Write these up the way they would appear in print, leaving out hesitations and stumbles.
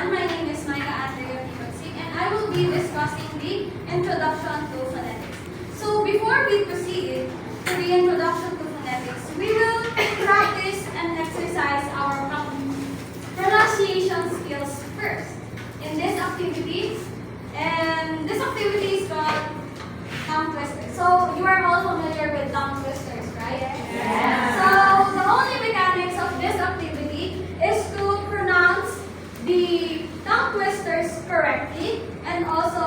everyone. My name is and I will be discussing the introduction to phonetics. So before we proceed to the introduction to phonetics, we will practice and exercise our pronunciation skills first in this activity. And this activity is called tongue twisters. So you are all familiar with tongue twisters, right? Yeah. So the only mechanics of this activity is to pronounce the tongue twisters correctly, and also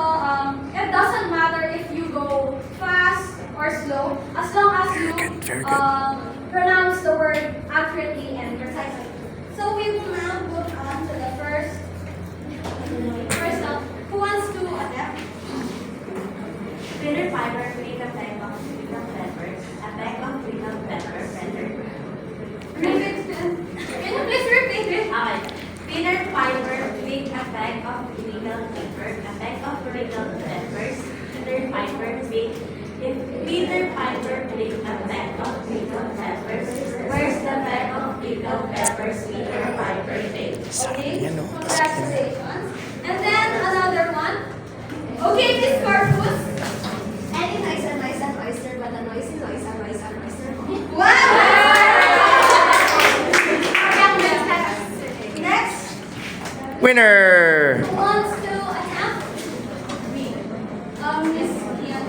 it doesn't matter if you go fast or slow, as long as you pronounce the word accurately and precisely. So we will now move on to the first up. Who wants to attempt? Thinner fiber, make a bag of pickled peppers, a bag of pickled peppers, rendered. Can you please repeat it? Thinner fiber, make a bag of pickled pepper, a bag of pickled peppers, thinner fiber, make thinner fiber, make a bag of pickled peppers. Where's the bag of pickled peppers? Thinner fiber, make. Okay, congratulations. And then another one. Okay, Miss Corpus. Any noise and noise and oyster, but a noisy noise and noise and oyster. Wow! Next, Winner! who wants to attempt? Miss Ian.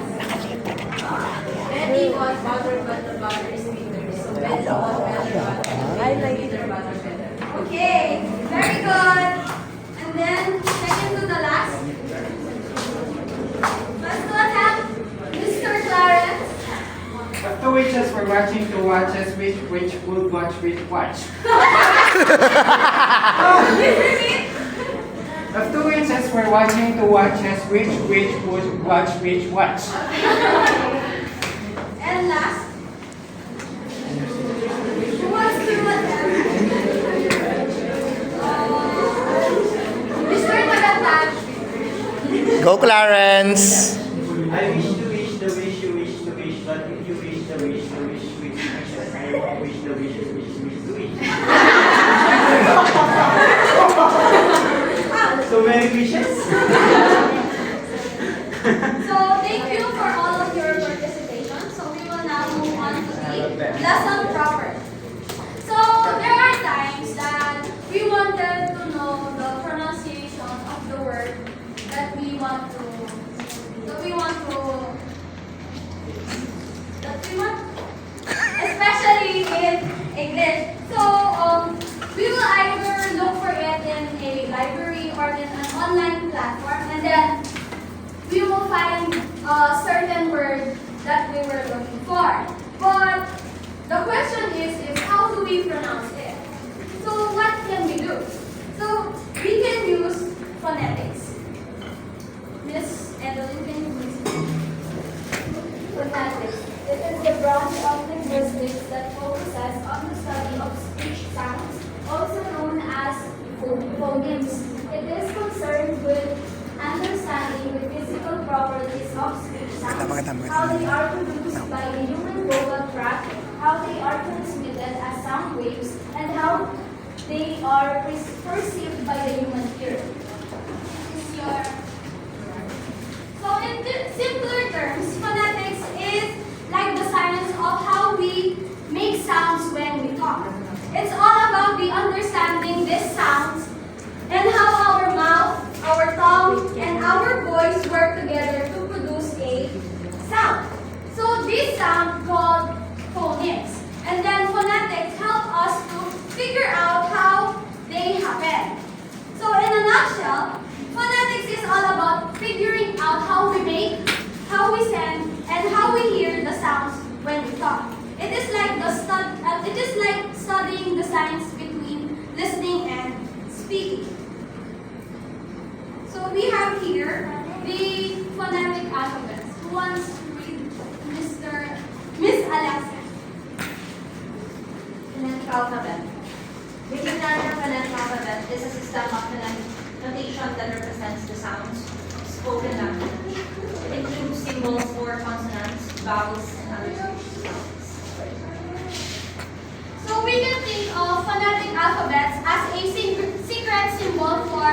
Betty wants butter, but the butter is bitter. So Betty wants better butter. I like bitter butter better. Okay, very good. And then, second to the last. Last to attempt, Mr. Clarence. Of two witches were watching two watches, which would watch which watch? Please repeat. Of two witches were watching two watches, which would watch which watch? And last. Who wants to attempt? Mr. Magatag. Go Clarence! I wish to wish the wish you wish to wish, but if you wish the wish which wishes, I won't wish the wishes which wish to wish. So many wishes? So thank you for all of your participation. So we will now move on to the lesson proper. So there are times that we wanted to know the pronunciation of the word that we want, especially in English. So we will either look for it in a library or in an online platform, and then we will find a certain word that we were looking for. But the question is how do we pronounce it? So what can we do? So we can use phonetics. Miss Evelyn, can you please? Phonetics. It is the branch of linguistics that focuses on the study of speech sounds, also known as phonemes. It is concerned with understanding the physical properties of speech sounds, how they are produced by the human vocal tract, how they are transmitted as sound waves, and how they are perceived by the human ear. So in simpler terms, phonetics is like the science of how we make sounds when we talk. It's all about the understanding these sounds and how our mouth, our tongue, and our voice work together to produce a sound. So this sound called phonemes. And then phonetics help us to figure out how they happen. So in a nutshell, phonetics is all about figuring out how we make, how we send, and how we hear the sounds when we talk. It is like studying the science between listening and speaking. So we have here the phonetic alphabets. Who wants to read Miss Alexa? Phonetic alphabet. We can learn the phonetic alphabet is a system of phonetic notation that represents the sounds of spoken language. It includes symbols for consonants, vowels, and other speech sounds. So we can think of phonetic alphabets as a secret symbol for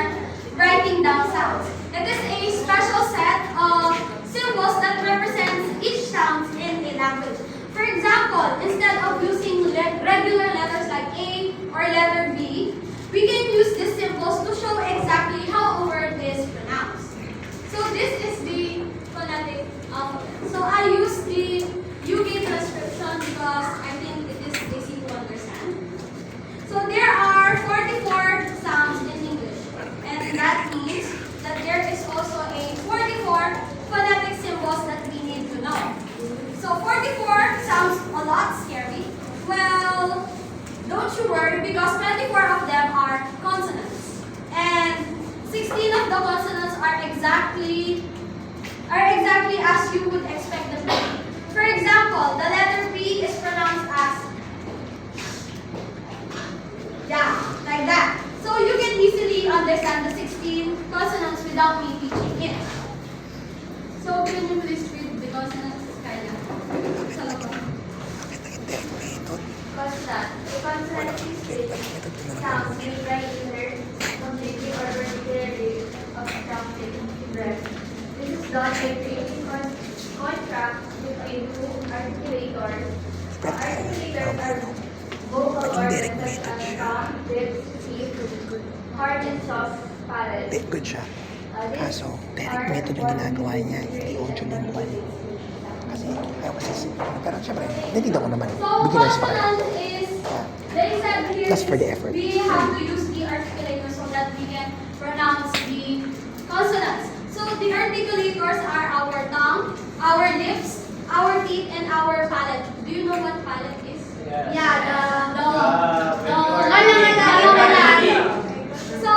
writing down sounds. It is a special set of symbols that represents each sound in a language. For example, instead of using regular letters like A or letter B, we can use these symbols to show exactly how a word is pronounced. So this is the phonetic alphabet. So I use the UK transcription because I think it is easy to understand. So there are 44 sounds in English, and that means that there is also a 44 phonetic symbols that we need to know. So 44 sounds a lot scary. Well, don't you worry because 24 of them are consonants, and 16 of the consonants are exactly as you would expect them to be. For example, the letter P is pronounced as like that. So you can easily understand the 16 consonants without me teaching it. So can you please read the consonants? Consonant. A consonant is with sounds made by either completely or particularly obstructing breath. This is done by creating contracts between two articulators. Articulators are vocal organs such as tongue, lips, teeth, hard and soft palate. Good siya. Kaso, direct method yung ginagawa niya, hindi audio lingual. Kasi, pero syempre, nandito ko naman. So Beginners pa kayo. consonant is, they said here, That's for the effort. we have to use the articulator so that we can pronounce the consonants. So the articulators are our tongue, our lips, our teeth, and our palate. Do you know what palate is? So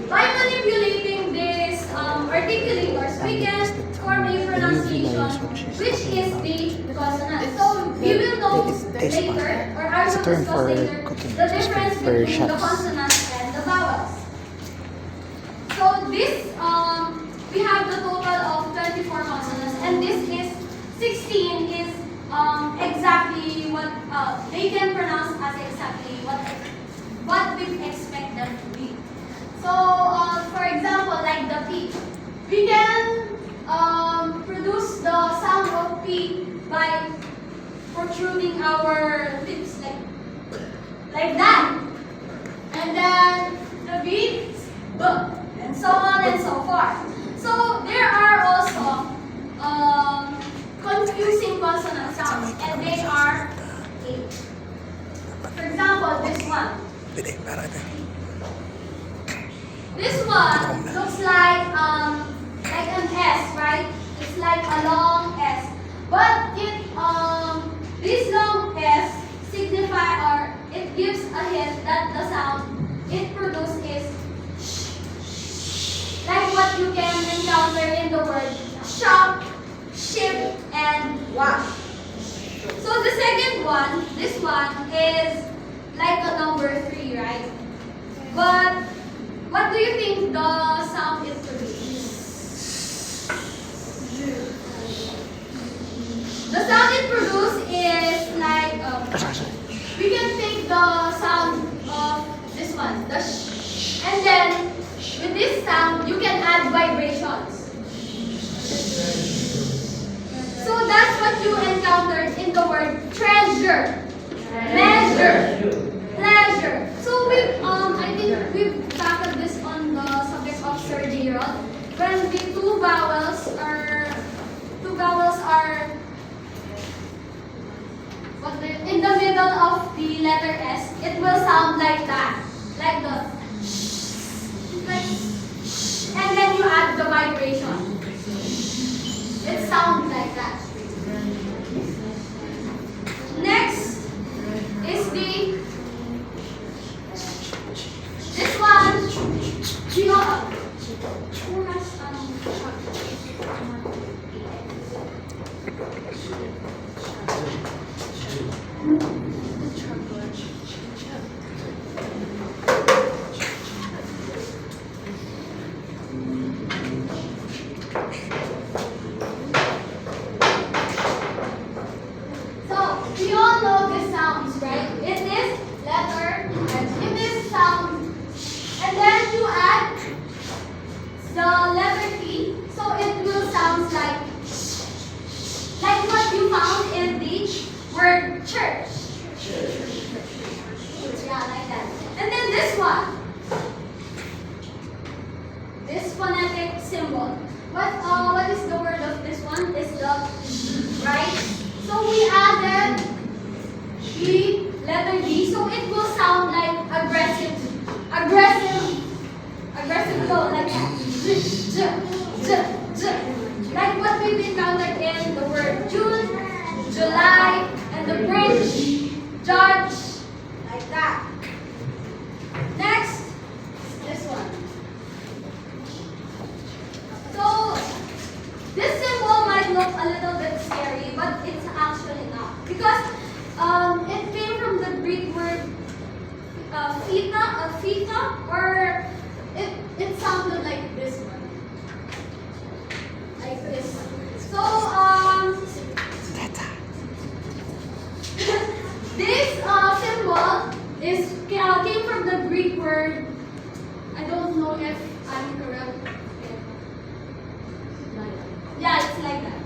by manipulating these articulators, we can form a pronunciation, which is the consonant. So we will know later, or I will term discuss for later, cooking, the difference for between the chefs. consonants and the vowels. So this, we have the total of 24 consonants, and this is 16 is exactly what they can pronounce as exactly what we expect them to be. So, for example, like the P, we can produce the sound of P by protruding our lips like that, and then the B, B, and so on and so forth. So there are also confusing consonant sounds, and they are 8. For example, this one. This one looks like an S, right? It's like a long S, but this long S signify or it gives a hint that the sound it produces is like what you can encounter in the word shop, ship, and wash. So the second one, this one is like a number 3, right? But what do you think the sound it produces? The sound it produces is like we can take the sound of this one, the sh, and then with this sound you can add vibrations. So that's what you encountered in the word treasure, measure, pleasure. So I think we've tackled this on the subject of surgery. When the two vowels are in the middle of the letter S, it will sound like that, like the and then you add the vibration. It sounds like that. Next is this one. You know, who has So, we all know these sounds, right? It is letter, it is sound, and then you add So it will sound like what you found in the word church. Yeah, like that. And then this one. This phonetic symbol. What is the word of this one? Is the right? So we added the letter D, so it will sound like aggressive go like that. Like what we've encountered in the word June, July, and the bridge, judge, like that. Next, this one. So this symbol might look a little bit scary, but it's actually not, because it came from the Greek word theta, or it sounded like this one, like this. So this symbol came from the Greek word. I don't know if I'm correct. Yeah, it's like that.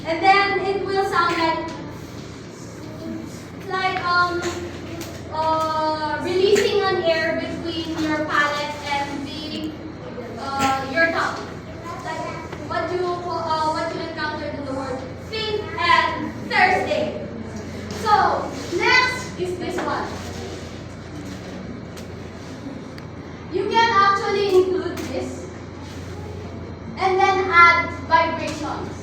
And then it will sound like releasing an air between your palate and your tongue. Like what you encountered in the word think and Thursday. So next is this one. You can actually include this and then add vibrations.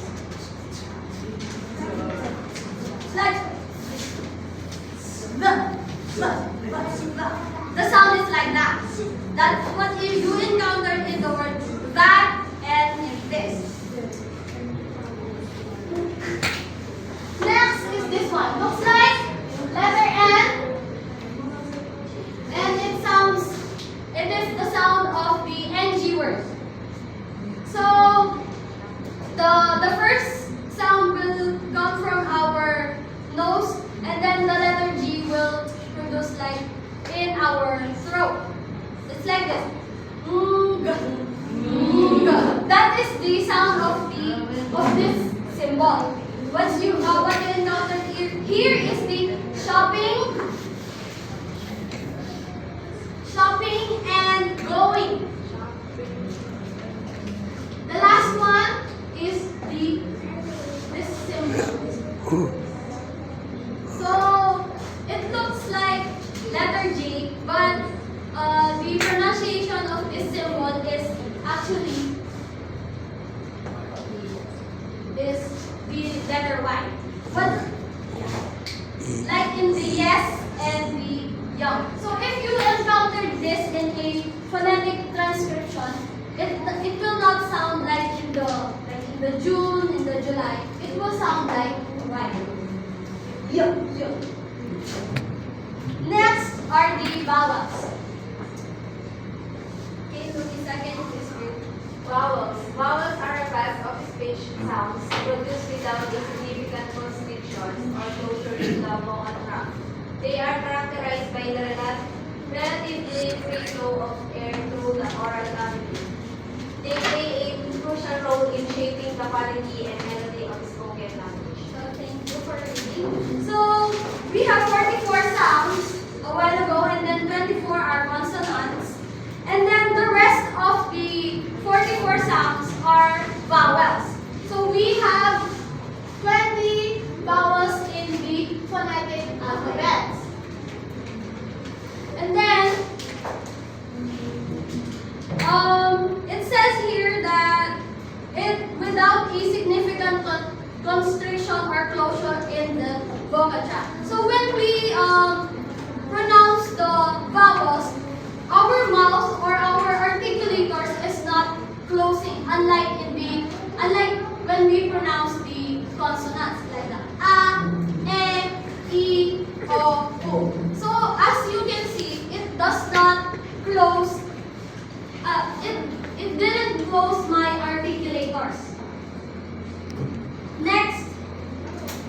Like the sound is like that. That's what you encountered in the word that and in this. Next is this one. Looks like letter N, and it is the sound of the NG word. So the first sound will come from our nose, and then the letter G will produce like in our throat. It's like this. That is the sound of this symbol. What you encountered here is the shopping and going. The last one is this symbol. So it looks like letter G, but the pronunciation of this symbol is actually the letter Y. But like in the yes and the young. So if you encountered this in a phonetic transcription, it will not sound like in the June, in the July. It will sound like Y. Yo. Next are the vowels. Okay, so the second is with Vowels. Vowels are a class of speech sounds produced without the significant constrictions or closure in the vowel tract. They are characterized by the relatively free flow of air through the oral cavity. They play a crucial role in shaping the quality and melody of spoken language. So thank you for reading. So we have 44 sounds a while ago, and then 24 are consonants. And then the rest of the 44 sounds are vowels. So we have 20 vowels in the phonetic alphabet. And then it says here that without a significant constriction or closure in the vocal tract. So when we pronounce the vowels, our mouth or our articulators is not closing, unlike when we pronounce the consonants like that. A, E, O. So as you can see, it does not close. It didn't close my articulators. Next,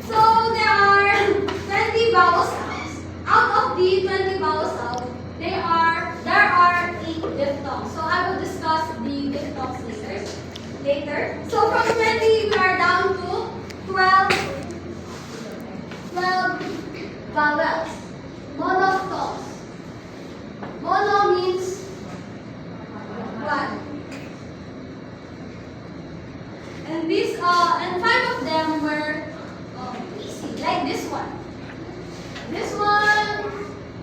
so there are 20 vowel sounds. Out of the 20 vowel sounds, there are 8 diphthongs. So I will discuss the diphthongs later. And 5 of them were easy, like this one.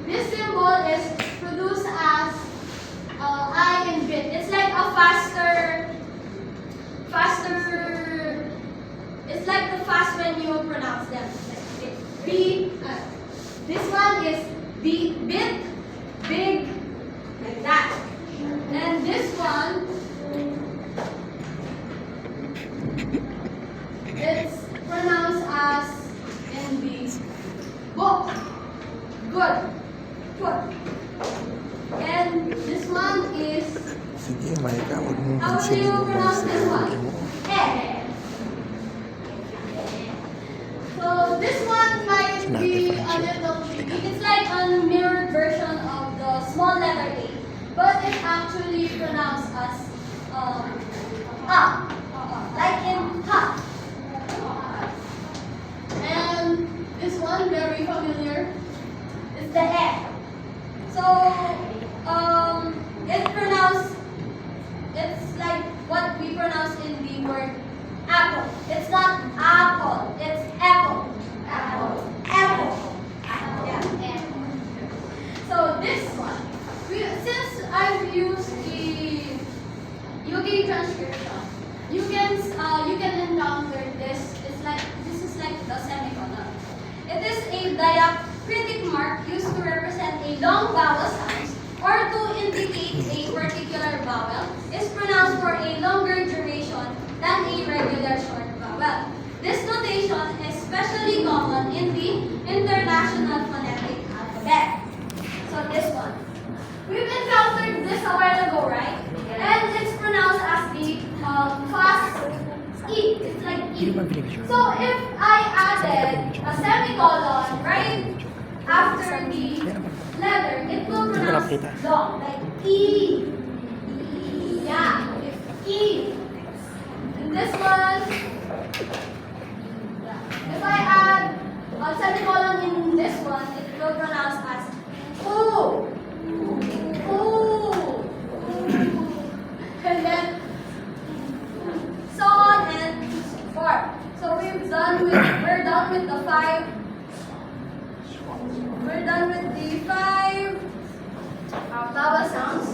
This symbol is produced as I and bit. It's like a faster. It's like the fast when you pronounce them. Like B. This one is B, bit, big, like that. And this one, it's pronounced as in the book. Good. Good. And this one is, Sige, Micah, huwag mong how will pansinin you yung pronounce mga this one? sinabi mo. Eh. So this one might be a little tricky. It's like a mirrored version of the small letter A, but it's actually pronounced as like in ha. And this one, very familiar, is the E. So it's like what we pronounce in the word apple. It's not apple, it's apple. Apple. Apple. Yeah. So this one, since I've used the UK transcription, you can encounter this. This is like the semicolon. It is a diacritic mark used to represent a long vowel sound or to indicate a particular vowel is pronounced for a longer duration than a regular short vowel. This notation is especially common in the International Phonetic Alphabet. So this one. We've encountered this a while ago, right? And it's pronounced as the fast E. It's like E. So if I added a semicolon right after the letter, it will pronounce long, like E. Yeah, it's E. And this one, if I add a semicolon in this one, it will pronounce as O. O. And then so on and so forth. So we're done with the 5. We're done with the 5 vowel sounds.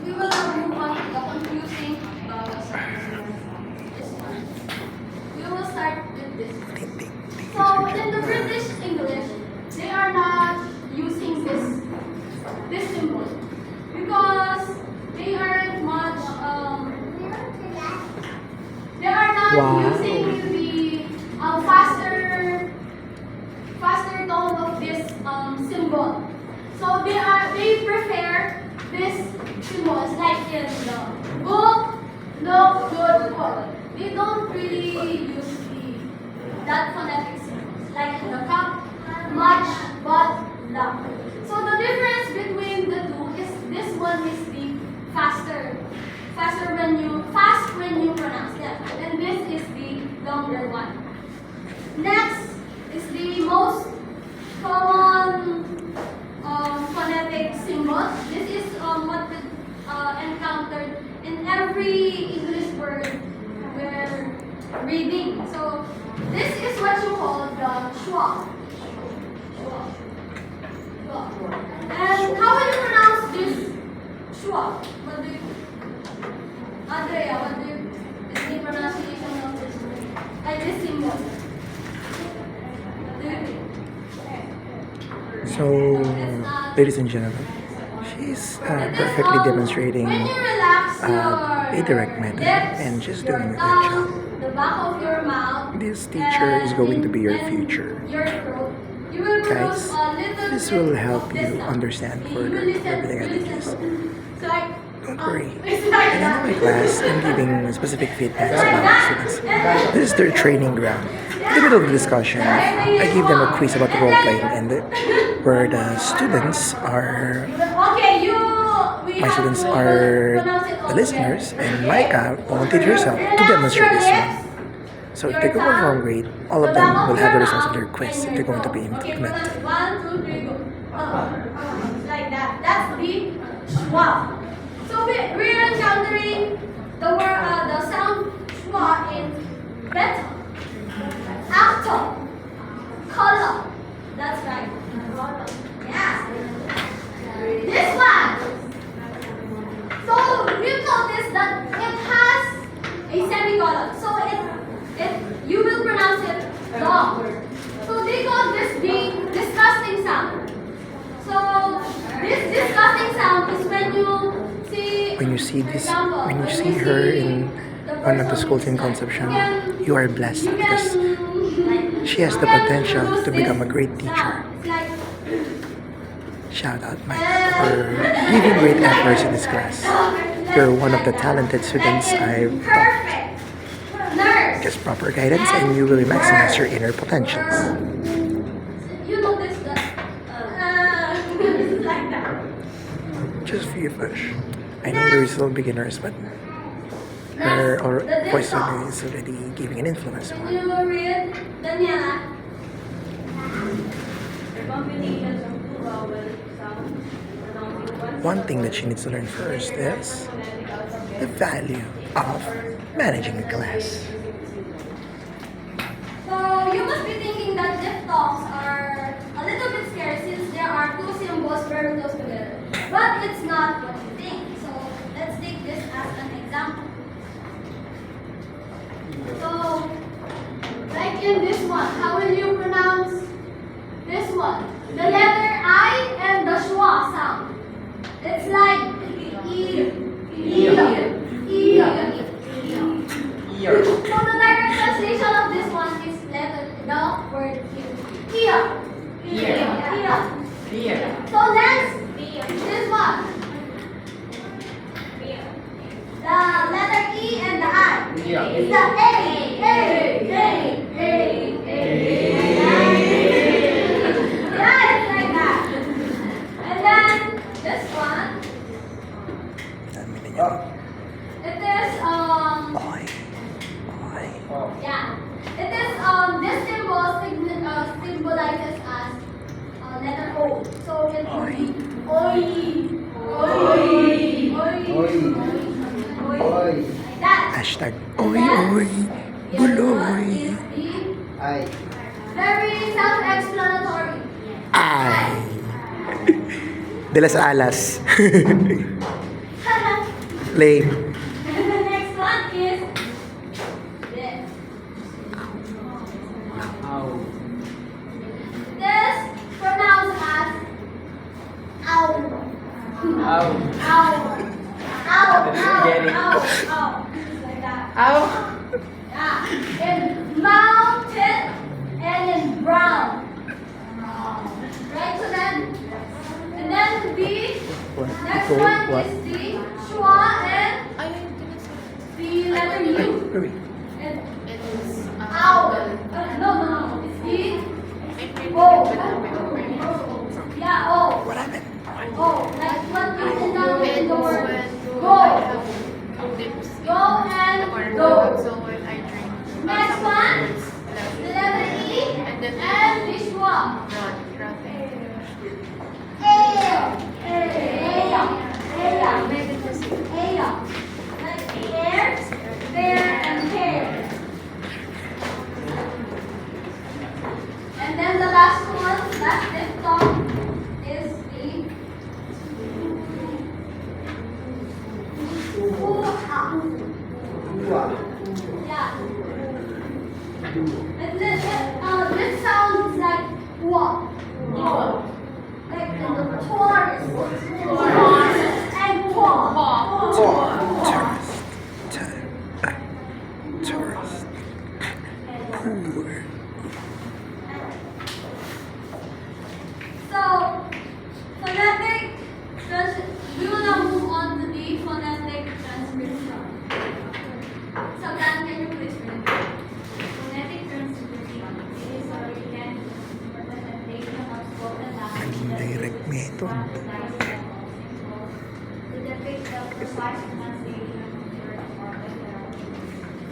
We will now move on to the confusing vowel sounds. This one. We will start with this. So in the British English, they are not using this symbol because they aren't much they are not using the faster tone of this symbol. So they prefer this symbols like in the book, look, good, book. They don't really use that phonetic symbols like in the cup, much, but, love. So the difference between the two is this one is the fast when you pronounce them, and this is the longer one. Next is the most common phonetic symbol. This is what we encountered in every English word we're reading. So this is what you call the schwa. And how will you pronounce this schwa? What do you, Andrea, what do you, is the pronunciation of this word? Like this symbol. What do you think? So, ladies and gentlemen, she's perfectly demonstrating When you relax a direct method lips, and just your doing a good tongue, job. the back of your mouth, This teacher is going to be your and future. your throat, you will Guys, produce a little this bit will of help this you sound. understand You further will listen, everything I you teach. listen. It's like, Don't worry. it's like And that. in my class, I'm giving specific feedbacks about the students. This is their training ground. In the middle of the discussion, I give them a quiz about role playing, and where the students are, Okay, we my have students to are pronounce it all the listeners, together. and Micah volunteered herself to demonstrate this one. So if they go perform great, all of them will have the results of their quiz if they're going to be Okay, implemented. 1, 2, 3, go. Like that. That's the schwa. So we're encountering the word, the sound schwa schwa in better. After. Color. That's right. Yeah. This one. So you notice that it has a semicolon. So you will pronounce it long. So they call this the disgusting sound. So this disgusting sound is when you see When you see this, example, when you when see you her see in the one of the person schools in inside, Concepcion, you you are blessed can- because she has the you can potential produce to become a this great teacher. sound. It's like Shout out, Mike, for giving great efforts in this class. You're one of the talented students I've taught. perfect. Nurse. Just proper guidance and you will maximize your inner potentials. You know this it's like that. Just for you, Fish. I know they're still beginners, but her voice is already giving an influence on Can her. you read Daniela? The combinations of two vowel sounds pronouncing one One thing that she needs to learn first is the value of managing a class. So you must be thinking that diphthongs are a little bit scary since there are two symbols very close together. But it's not what you think. So let's take this as an example. So, like in this one, how will you pronounce this one? The letter I and the schwa sound. It's like Ear. So the direct translation of this one is the word ear. Ear. So next, this one. The letter E and the I. Ear. It's the A. Yeah, it's like that. And then this one, Dami na niya. it is Oy. Oy. Oh. yeah. It is this symbol symbolizes as letter O. So it will be oi. Like that. Hashtag oy oy. Buloy. Ay. Very self-explanatory. Ay. De las alas. Lame. And the next one is this. Ow. This pronounced as ow. Ow. Get it. Ow. Like that. Ow. Yeah. In mountain and in brown. Right, so then, and then the next Ito, one what? is the schwa and the letter U. Wait. And owl. No. It's the O. Yeah, O. What happened? Oh, like what is down in the word go. Go and go. So when I drink Next one, the letter E and the schwa. Like air, there, and hair. And then the last one, last diphthong is the yeah. And this sounds like what? Like in the Taurus. And what? Tourist. Poor. So, phonetic we will now move on to the phonetic transcription. So, Dan, can you please read? Phonetic transcription is a written representation of spoken language Indirect method. to depict the precise pronunciation of word or letter.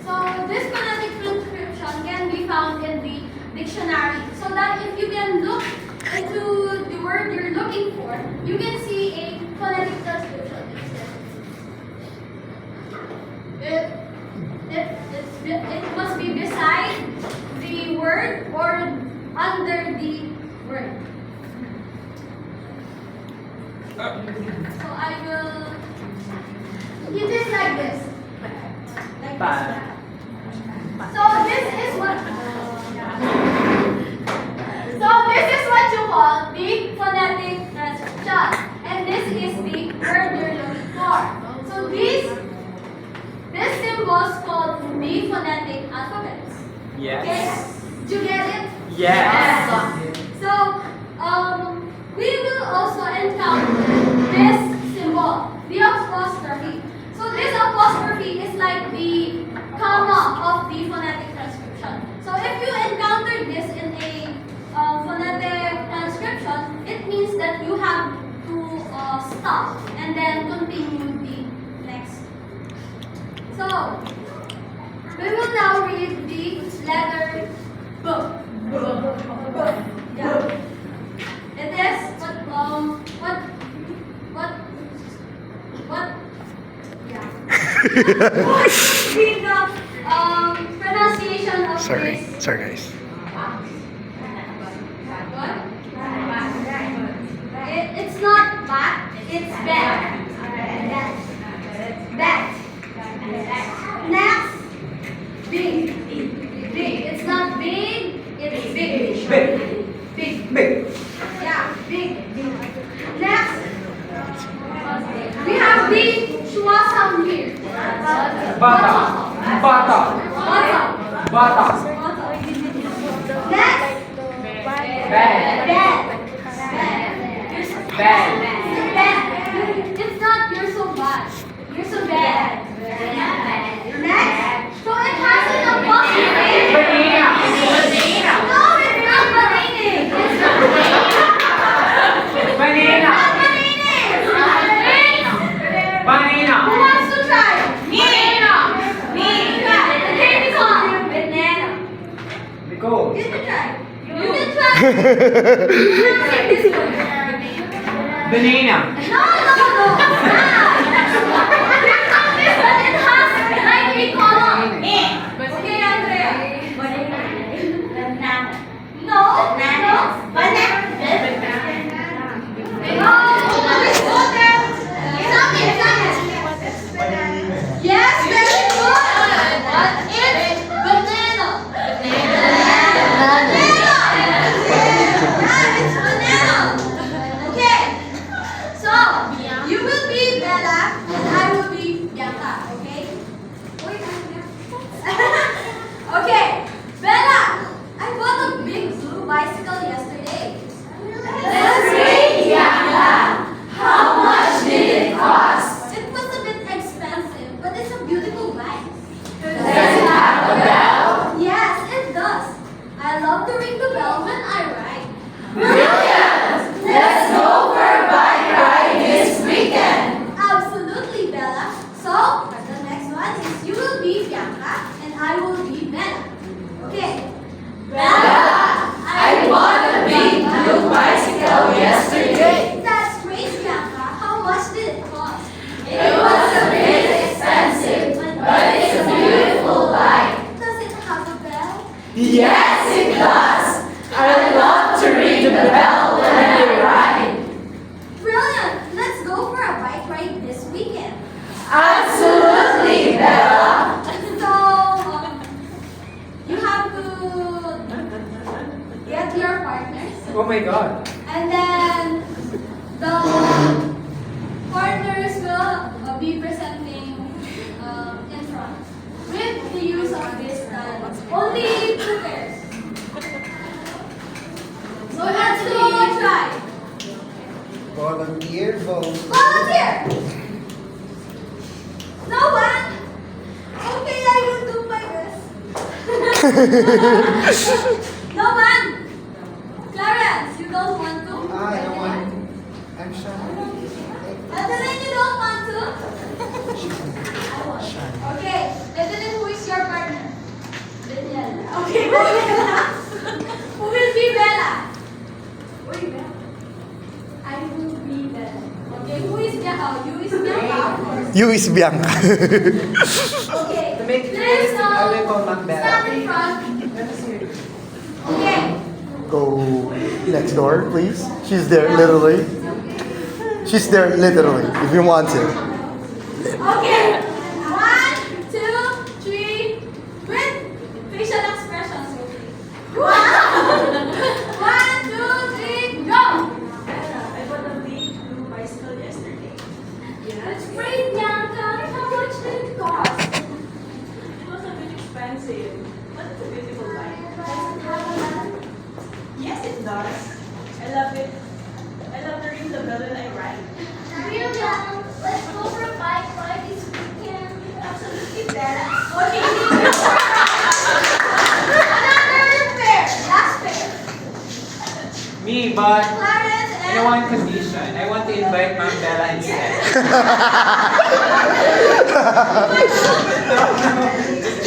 So, this phonetic transcription can be found in the dictionary. So that if you can look into the word you're looking for, you can see a phonetic transcription. It's So I will do this like this. Like this. So this is what you call the phonetic transcription. And this is the word you're looking for. So this symbol is called the phonetic alphabets. Yes. Okay? Do you get it? Yes. So, we will also encounter this symbol, the apostrophe. So this apostrophe is like the comma of the phonetic transcription. So if you encounter this in a phonetic transcription, it means that you have to stop and then continue the next. So, we will now read the letter B. Yeah. It is yeah. Read the pronunciation of Sorry, this. sorry guys. What? It's not bat, it's bat. Bat. Next, big. Big. It's not big, it's big. Big. Yeah, big. Next, we have the schwa sound here. Bata. Bata. Bata. Next, Bad. Bad. It's not you're so bad. You're so bad. Next, so it has an apostrophe. Banana. No, it's not banana. It's not Banana. banana. Who Banana. wants to try? Me. Try. The game is on. Banana. Nicole. You can try. You can try. Take this one. Banana. No. This one, it has like a column. Okay, Andrea. No. Yes, very good. It's banana. It's banana. Okay. So you will be Bella and I will be Bianca. Okay. Okay, Bella. I bought a big blue bicycle yesterday. That's great, Bianca. How much did it cost? It was a bit expensive, but it's a beautiful bike. Does it have a bell? Yes, it does. I love to ring the bell when I ride. Brilliant! Let's go for a bike ride this weekend. Absolutely, Bella. So, the next one is you will be Bianca and I will be Bella. Okay. Bella, I bought a big blue bicycle yesterday. That's great, Bianca. How much did it cost? It was a bit expensive, but it's a beautiful bike. Does it have a bell? Yes, it does. I love to ring the bell when I ride. Brilliant. Let's go for a bike ride this weekend. Absolutely, Bella. So, you have to get your partners. Oh my God. And then the partners will be presenting in front with the use of this style. Only 2 pairs. So let's go try. Volunteer vote. Volunteer! No one? Okay, I will do my best. No one? Clarence, you don't want to? I don't want. I'm sorry. Evelyn, you don't want to? I want. Okay, Evelyn, who is your partner? Daniela. Okay, Daniela. Who will be Bella? Wait, Bella. I will be Bella. Okay, who is Bianca? You is Bianca, of course. You is Bianca. Okay, To make it let's realistic, I will call Ma'am Bella. stand in front. Okay. Go next door, please. She's there, literally. She's there literally, if you want to. Okay. 1, 2, 3. With facial expressions, okay. 1, 2, 3, go. I bought a big blue bicycle yesterday. That's great, Bianca. How much did it cost? It was a bit expensive, but it's a beautiful bike. Does it have a lamp? Yes, it does. I love it. I love the ring the bell when I ride. Real young. Let's go for a bike ride this weekend. Absolutely better. Okay, another pair. Last pair. Me, but Clarence in and one condition. I want to invite Ma'am Bella instead.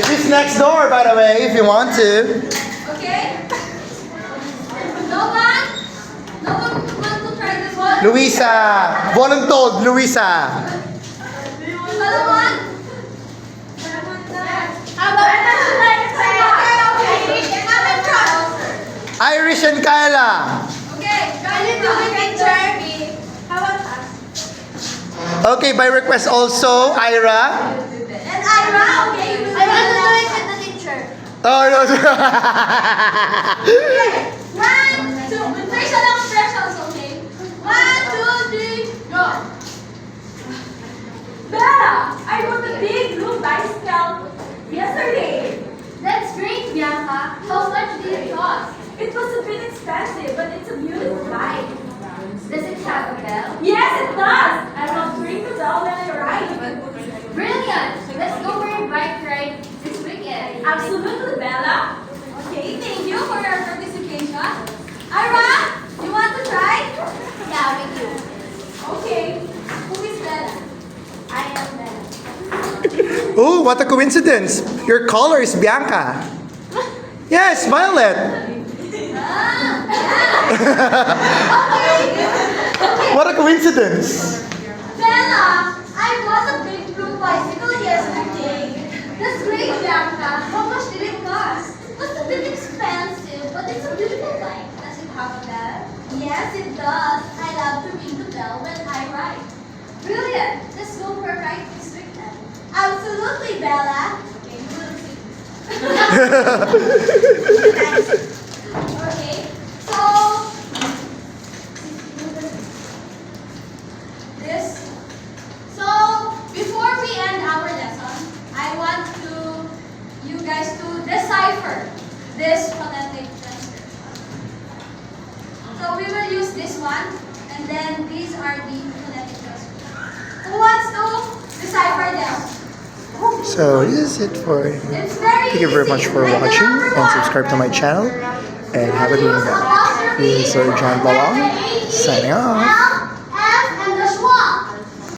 She's next door, by the way, if you want to. okay. No one want to try this one. Luisa, voluntold, Luisa. Solomon. How about Irish and Kyla. Okay, can you do the picture? How about us? Okay, by request also, Ira. And Ira, okay. I want to do it with the teacher. Oh, no. Okay. 1, 2. With facial expressions, okay. 1, 2, 3, go. Bella, I rode a big blue bicycle yesterday. That's great, Bianca. How much did it cost? It was a bit expensive, but it's a beautiful bike. Does it have a bell? Yes, it does. I love to ring the bell when I ride. Brilliant! Let's go for a bike ride this weekend. Absolutely, Bella. Okay, thank you for your participation. Ira, you want to try? Yeah, we do. Okay. Who is Bella? I am Bella. Oh, what a coincidence. Your color is Bianca. Yes, violet. What a coincidence. Bella, I bought a big blue bicycle yesterday. That's great, Bianca. How much did it cost? It was a bit expensive, but it's a beautiful bike. Does it have a bell? Yes, it does. I love to ring the bell when I ride. Brilliant! Let's go for a ride this weekend. Absolutely, Bella. Okay, you will see. Okay, so this. So before we end our lesson, I want you guys to decipher this phonetic transcription. So we will use this one, and then these are the phonetic transcriptions. Who wants to decipher them? So this is it for. It's very Thank you very much for easy. Like the watching number and one. subscribe to my channel. And have a good day. This is Sir John Balong signing off.